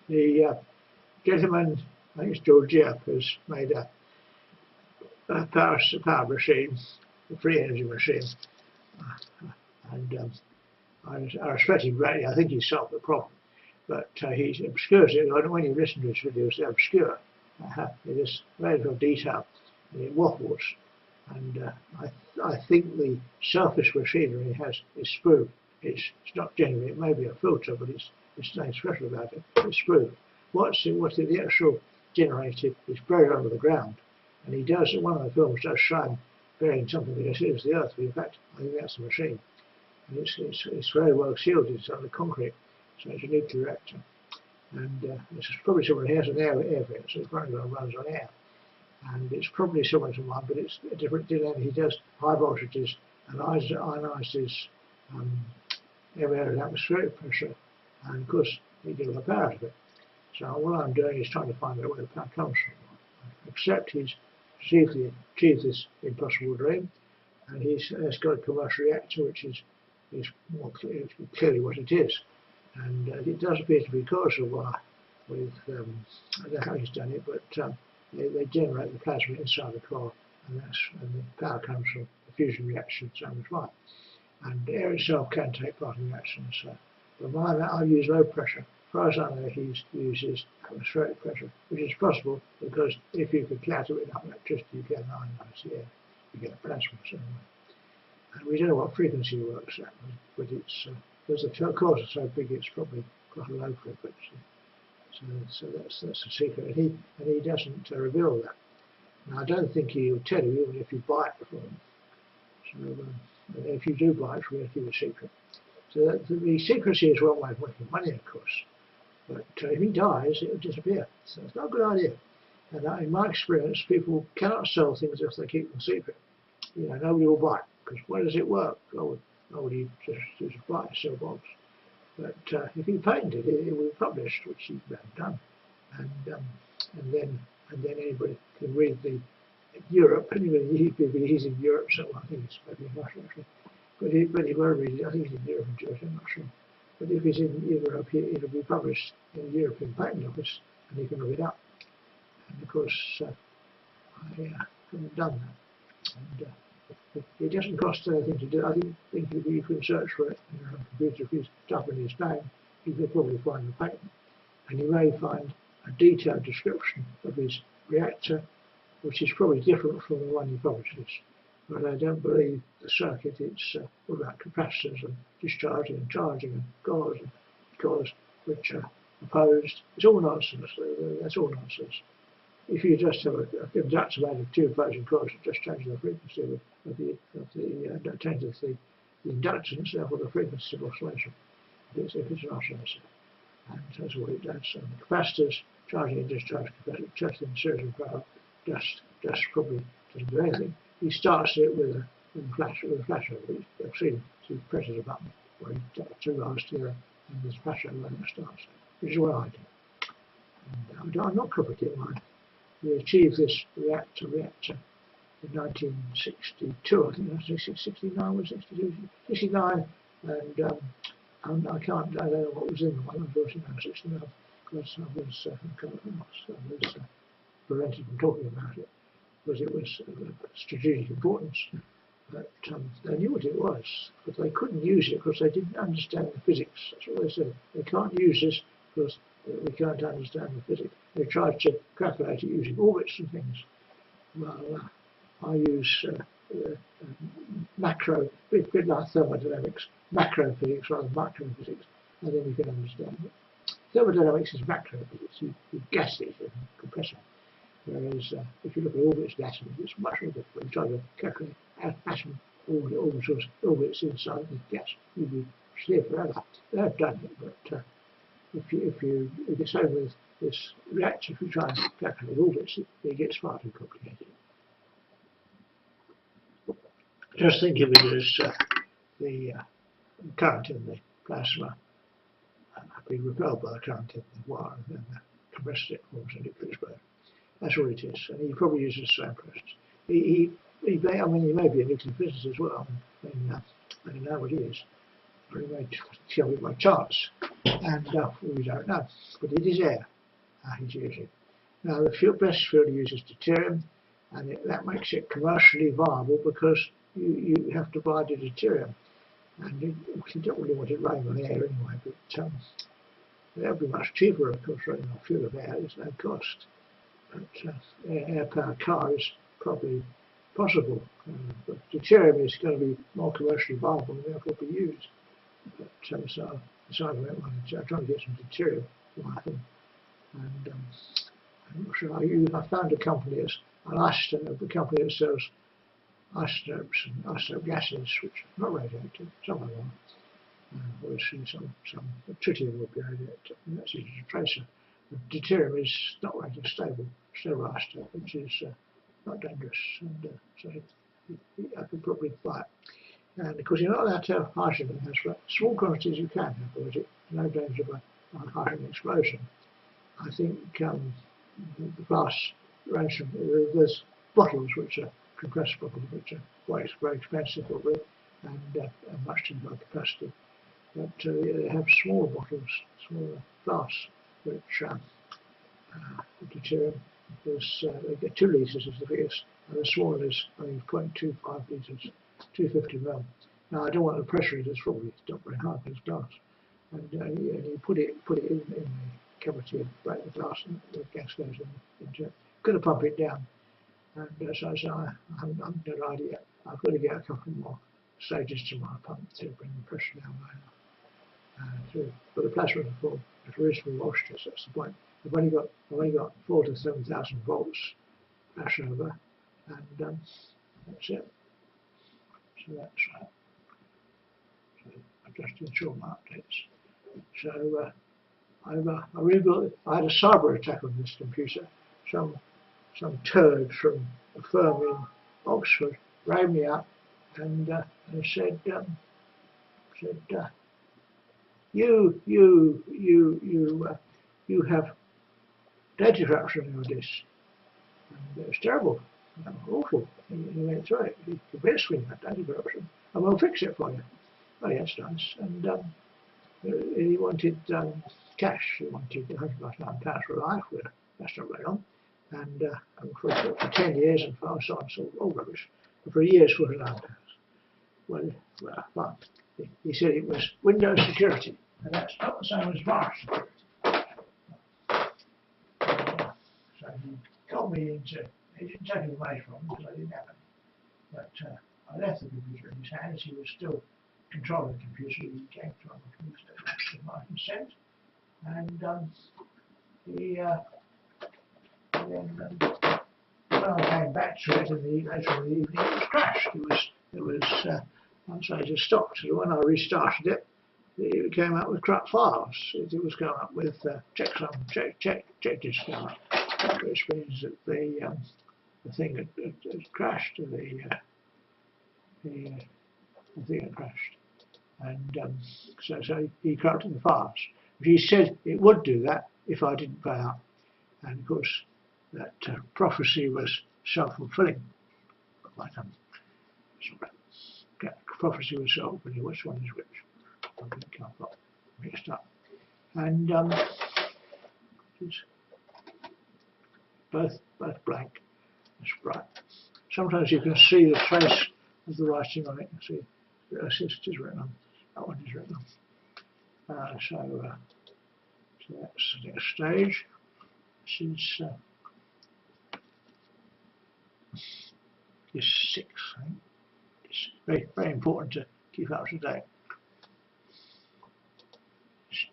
The gentleman, I think it's Georgean, has made a power machine, a free energy machine, and I respect him greatly. I think he's solved the problem, but he obscures it. When you listen to his videos, they're obscure. It is very little detail, and it waffles. And I think the selfish machinery has is screwed. It's not genuine. It may be a filter, but it's nothing special about it. It's screwed. What's the actual generator is buried under the ground, and he does. One of the films does show him burying something that is the earth. But in fact, I think that's the machine, and it's very well sealed. It's under concrete, so it's a nuclear reactor, and it's probably someone who has an air vent, so it runs on air. And it's probably similar to mine, but it's a different dynamic. He does high voltages and ionizes every area of atmospheric pressure, and of course he gives the power to it. So what I'm doing is trying to find out where the power comes from. Except he's achieved this impossible dream, and he's got a commercial reactor, which is more clearly what it is. And it does appear to be coaxial with I don't know how he's done it, but they generate the plasma inside the core, and the power comes from the fusion reaction, same as mine. And air itself can take part in reactions. But mine, I use low pressure. As far as I know, he uses atmospheric pressure, which is possible because if you can clatter with enough electricity, you can ionize the air, you get a plasma somewhere. And we don't know what frequency it works at, but it's because the cores are so big, it's probably quite a low frequency. So that's the secret, and he doesn't reveal that. Now, I don't think he'll tell you even if you buy it from him. So if you do buy it, we're going to keep it a secret. So the secrecy is one way of making money, of course. But if he dies, it will disappear. So it's not a good idea. And in my experience, people cannot sell things if they keep them secret. You know, nobody will buy it because where does it work? Nobody just buy a sell box. But if he patented it, it will be published, which he would have done, and then anybody can read the Europe. Anybody he's in Europe, so I think it's maybe in Russia actually. But he won't read it. I think he's in Europe and Georgia. I'm not sure. But if he's in Europe, it'll be published in the European Patent Office, and he can look it up. And of course, I haven't done that. And, it doesn't cost anything to do. I think if you can search for it on a computer, if you stuff in his name, you can probably find the patent. And you may find a detailed description of his reactor, which is probably different from the one he publishes. But I don't believe the circuit. It's all about capacitors and discharging and charging and cores which are opposed. It's all nonsense. That's all nonsense. If you just have a conductor made of two opposing coils, it just changes the frequency changes the inductance, therefore the frequency of oscillation. If it's an oscillator, and that's what it does. And the capacitors, charging and discharging capacitors, just in series of power, just probably doesn't do anything. He starts it with a flash over. You'll see he presses a button where he takes two bars together, and there's a flash over and it starts. Which is what I do. And I'm not complicating mine. We achieved this reactor in 1962, I think it was 69 or 62, 69, and I don't know what was in the one, unfortunately, 69, because I was prevented from talking about it, because it was of strategic importance. But they knew what it was, but they couldn't use it because they didn't understand the physics. That's what they said. They can't use this because we can't understand the physics. They tried to calculate it using orbits and things. Well, I use macro, a bit like thermodynamics, macro physics rather than micro physics, and then you can understand it. Thermodynamics is macro physics. You gas it and compress it. Whereas if you look at orbits and atoms, it's much more difficult. You try to calculate atom orbits inside the gas, you'd be here forever. They've done it, but if you get so with this reactor, if you try and calculate orbits, it gets far too complicated. Just think of it as the current in the plasma being repelled by the current in the wire, and then compressed it forms a nuclear explosion. That's what it is, and he probably uses the same process. He may be a nuclear physicist as well. I don't know what he is. But he may tell me by chance. and we don't know, but it is air he's using. Now the best fuel to use is deuterium, and that makes it commercially viable because you have to buy the deuterium, and you don't really want it running on air anyway, but that would be much cheaper, of course, running on fuel of air. There's no cost. But air-powered car is probably possible. But deuterium is going to be more commercially viable and therefore be used. But so I decided I'm trying to get some deuterium for my thing. And I'm not sure I found a company that's an isotope, a company that sells isotopes and isotope gases, which are not radioactive, some of them are. Obviously some tritium will be radioactive, and that's easy to trace. Deuterium is not stable isotope, which is not dangerous, and so I can probably buy it. And of course, you're not allowed to have hydrogen in the house, but small quantities you can have, because there's no danger of a hydrogen explosion. I think the glass range from there's bottles which are compressed bottles, which are very expensive probably, and much too low capacity. But they have smaller bottles, smaller glass, which deuterium is, they get 2 litres is the biggest, and the smaller is I think 0.25 litres, 250 ml. Now I don't want the pressure, it's probably not very high because it's glass, and you put it in the cavity and break the glass, and the gas goes into it. Got to pump it down, and so I haven't done that idea yet. I've got to get a couple more stages to my pump to bring the pressure down low enough. But the plasma is full. It's reasonable voltages. That's the point. I've only got 4,000 to 7,000 volts flashover, and that's it. So that's right. So I've just installed my updates. So I rebuilt it. I had a cyber attack on this computer. Some turd from a firm in Oxford rang me up and said you have data interruption in your disk. And it was terrible, awful. He went through it. He convinced that data interruption. I will fix it for you. Oh, yeah, that's nice. And he wanted cash. He wanted £100,000 for life. Well, that's not very long. And for 10 years and so on, so all rubbish. And for a year's £40,000. Well, fine. He said it was Windows security, and that's not the same as virus security. So he got me into, he didn't take it away from me because I didn't have it. But I left the computer in his hands. He was still controlling the computer. He came to the computer with my consent, and he then when I came back to it later in the evening, it was crashed. It was so I just stopped. So when I restarted it, it came up with corrupt files. It was going up with check disk came up, which means that the thing had crashed. The thing had crashed, and so he corrupted the files. But he said it would do that if I didn't pay up, and of course that prophecy was self-fulfilling. Prophecy was self-fulfilling. Which one is which? I think I've got mixed up. And it's both blank. It's bright. Sometimes you can see the trace of the writing on it. See, it is written on. That one is written on. So that's the next stage. This is 6, I think. It's very, very important to keep up to date.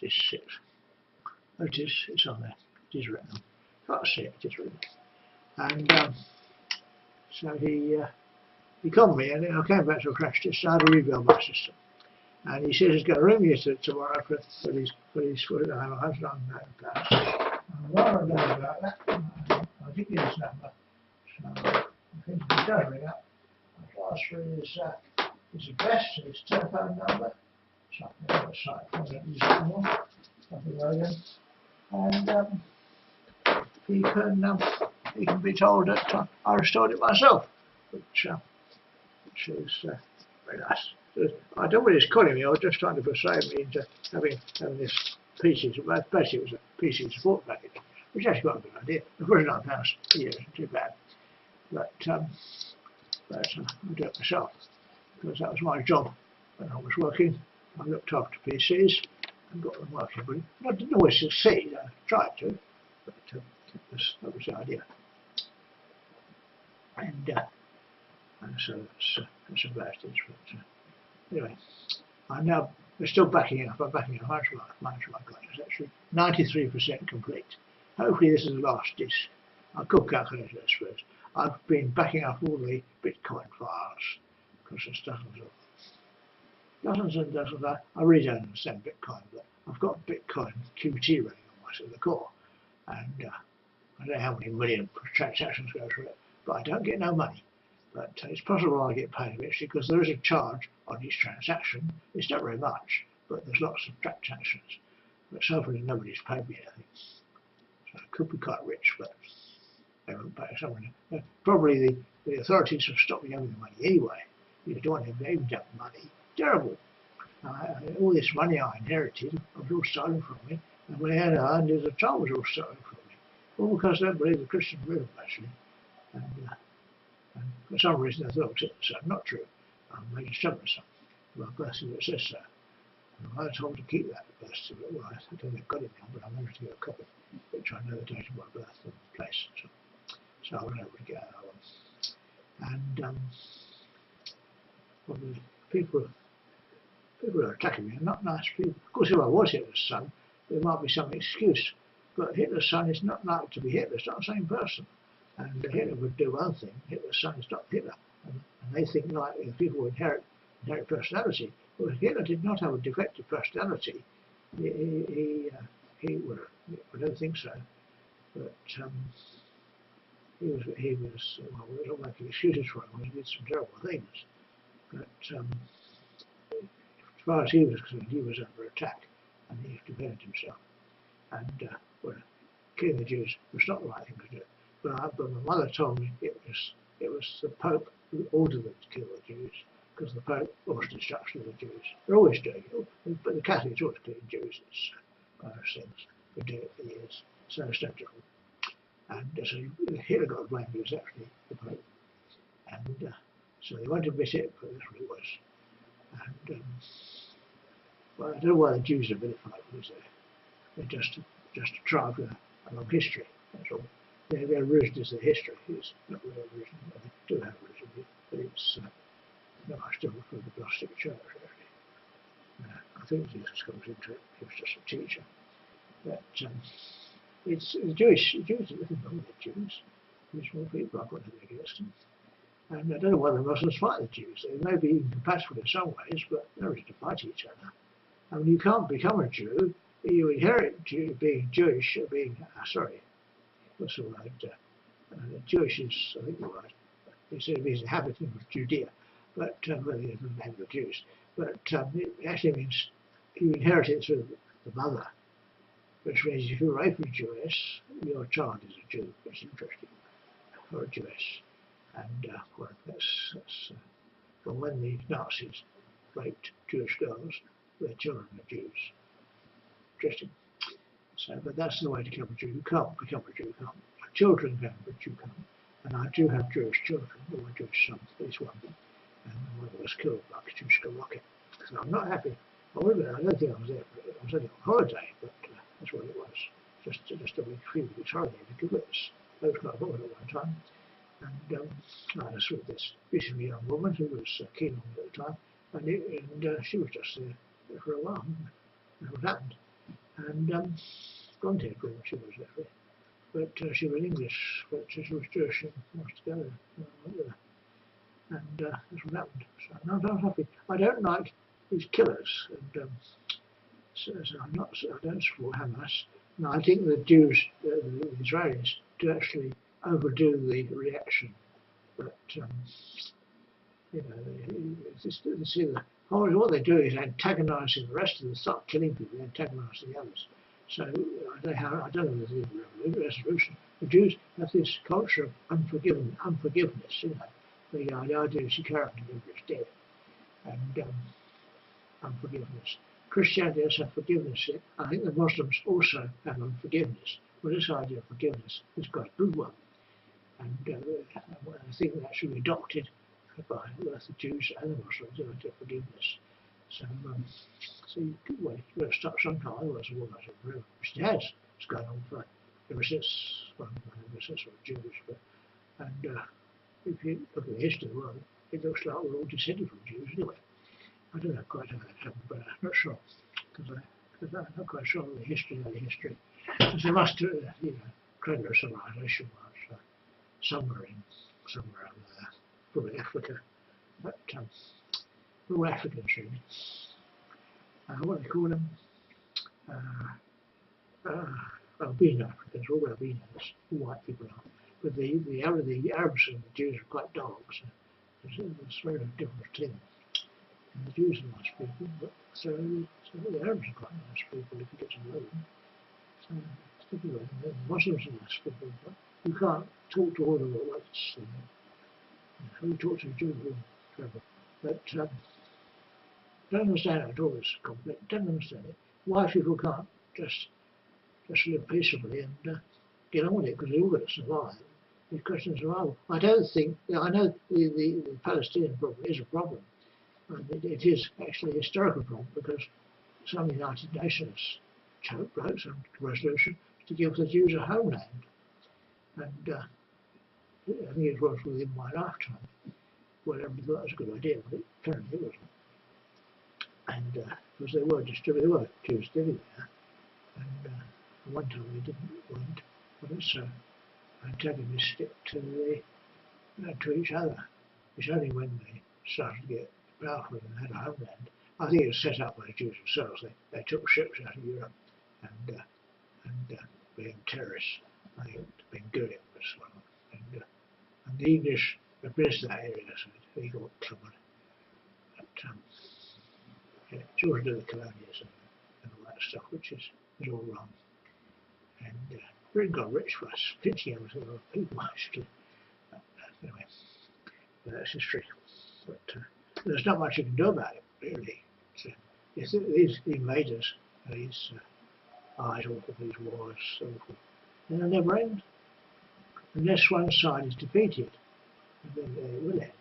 This 6. Oh, it's on there. It is written on. Can't see it, it is written. And so he called me, and I came back to a crash test. I had to rebuild my system. And he says he's going to ring me tomorrow for his £100,000. And while I'm going about that, I'll give you his number. So I think if he does ring up, I'll ask for his address, his telephone number, something on the site, I don't use it anymore, something like that. And he can be told that I restored it myself, which is very nice. So I don't know what he's calling me. I was just trying to persuade me into having this PC, basically it was a PC support package, which actually got a good idea. The £49 a year isn't too bad, but I do it myself because that was my job when I was working. I looked after PCs and got them working, but I didn't always succeed. I tried to, but that was the idea. And so that's about it. But anyway, we're still backing up. I'm backing up. How much have I got? It's actually 93% complete. Hopefully this is the last disk. I could calculate it, I suppose. I've been backing up all the Bitcoin files because there's dozens and dozens. I really don't understand Bitcoin, but I've got Bitcoin QT running on my the core, and I don't know how many million transactions go through it, but I don't get no money. But it's possible I get paid eventually because there is a charge on each transaction. It's not very much, but there's lots of transactions. But so far nobody's paid me anything. So I could be quite rich, but they won't pay someone. Probably the authorities have stopped me having the money anyway. You don't want to even have money. Terrible. All this money I inherited was all stolen from me, and when I had a child was all stolen from me. All because I don't believe the Christian rhythm, actually. And for some reason I thought it was not true. I made a stubborn son. My birth certificate says so. And I was told to keep that birth certificate. Well, I don't think I've got it now, but I managed to get a copy, which I know the date of my birth and place. So I was able to get that one. And well, the people who are attacking me are not nice people. Of course, if I was Hitler's son, there might be some excuse. But Hitler's son is not likely to be Hitler. It's not the same person. And Hitler would do one thing. Hitler's son is not Hitler. And they think like people inherit personality. Well, Hitler did not have a defective personality. I don't think so. But he was well, we don't make excuses for him. He did some terrible things. But as far as he was concerned, he was under attack, and he defended himself. And well, killing the Jews was not the right thing to do. But my mother told me it was the Pope who ordered them to kill the Jews, because the Pope ordered destruction of the Jews. They're always doing it, but the Catholics always killing Jews. It's one of those things. Been doing it for years, so it's no different. And so Hitler got blamed. He was actually the Pope, and so they won't admit it, but that's what it was. And well, I don't know why the Jews are vilified, because they're just a tribe with a long history. That's all. Their origin is their history. It's not their origin. They do have origin, but it's no, I still refer to the Gnostic Church. Actually, I think Jesus comes into it. He was just a teacher. But it's the Jews. The Jews are nothing wrong with the Jews. There's more people I've got nothing against them. And I don't know why the Muslims fight the Jews. They may be incompatible in some ways, but they're ready to fight each other. I mean, you can't become a Jew. You inherit being Jewish, what's the word? Jewish is, I think, the word. It means inhabiting of Judea, but well, the name of the Jews. But it actually means you inherit it through the mother, which means if you're openly Jewish, your child is a Jew. It's interesting, or a Jewess. And well, that's but when the Nazis raped Jewish girls, their children are Jews. Interesting. So, but that's the way to become a Jew. You can't become a Jew. You can't. Children can, but you can't. And I do have Jewish children, or my Jewish son, at least one. And one was killed by a Jewish rocket. So I'm not happy. I don't think I was there. I was only on holiday, but that's what it was. Just a few weeks holiday because it was quite bored at one time. And I saw this beautiful young woman who was keen on me at the time, and she was just there for a while. That's what happened. And blonde haired woman she was there. But she was English, but she was Jewish and was together. And that's what happened. So I'm not happy. I don't like these killers, and so I don't support Hamas. And I think the Jews, the Israelis, do actually overdo the reaction. But you know, what they do is antagonising the rest of them, start killing people, antagonising the others. So I don't know if there's even a resolution. The Jews have this culture of unforgiveness. You know, the idea is you carry on to is dead, and unforgiveness. Christianity has forgiveness. I think the Muslims also have unforgiveness. Well, this idea of forgiveness is quite a good one, and I think that should be adopted by both the Jews and the Muslims, the idea of forgiveness. So, well, you've got to start sometime, otherwise the world doesn't improve, which it has. It's going on for ever since we're Jewish. But, and if you look at the history of the world, it looks like we're all descended from Jews anyway. I don't know quite how that happened, but I'm not sure, because I'm not quite sure of the history of the history. Because there must, cradle of civilization was somewhere over there, probably Africa, but we're all Africans really. What do they call them? Albino Africans, all albinos, all white people are. But the Arabs and the Jews are quite dark, so it's very different thing. And the Jews are nice people, but so the Arabs are quite nice people if you get to know them. So it's difficult. The Muslims are nice people, but you can't talk to all of them at once. You talk to a Jew, trouble. But don't understand it at all. It's complex. Don't understand it. Why people can't just live peaceably and get on with it, because they've all got to survive. The question of survival. I don't think. I know the Palestinian problem is a problem. And it is actually a historical problem, because some United Nations wrote some resolution to give the Jews a homeland, and I think it was within my lifetime. Well, everybody thought that was a good idea, but apparently it wasn't. And because they were Jews living there, and one time they weren't so antagonistic to each other. It's only when they started to get powerful and had a homeland. I think it was set up by the Jews themselves. They took ships out of Europe and being terrorists. I think Ben Gurion was one of them. And the English administered that area, so they got covered. But George did the colonialism and all that stuff, which is all wrong. And Britain got rich for us, pinching everything of people actually. Anyway, that's history. But there's not much you can do about it, really. So, these invaders, these eyes awful, these wars, awful, and they'll never end unless one side is defeated, and then they will end.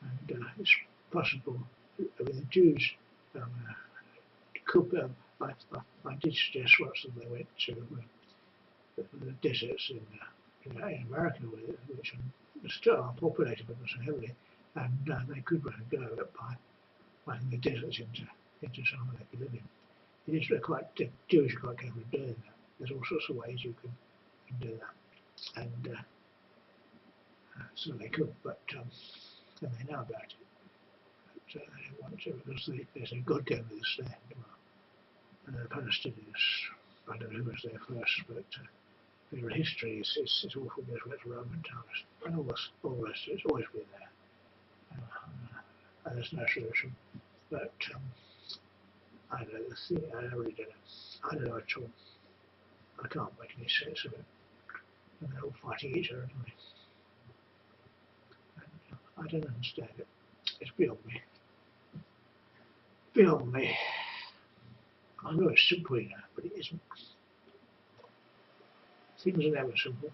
And it's possible with the Jews. I did suggest once that they went to the deserts in America, which still are populated but not so heavily, and they could go by making the deserts into somewhere they could live in. It is the Jews are quite capable of doing that. There's all sorts of ways you can do that, and so they could, but and they know about it. But they don't want to, because they say God gave me this land. And the Palestinians, I don't know who was there first, but their history is awful. It's Roman times, and all this it's always been there. And there's no solution. But I don't know. I really don't know. I don't know at all. I can't make any sense of it. And they're all fighting each other, anyway. And I don't understand it. It's beyond me. Beyond me. I know it's simple enough, but it isn't. Things are never simple.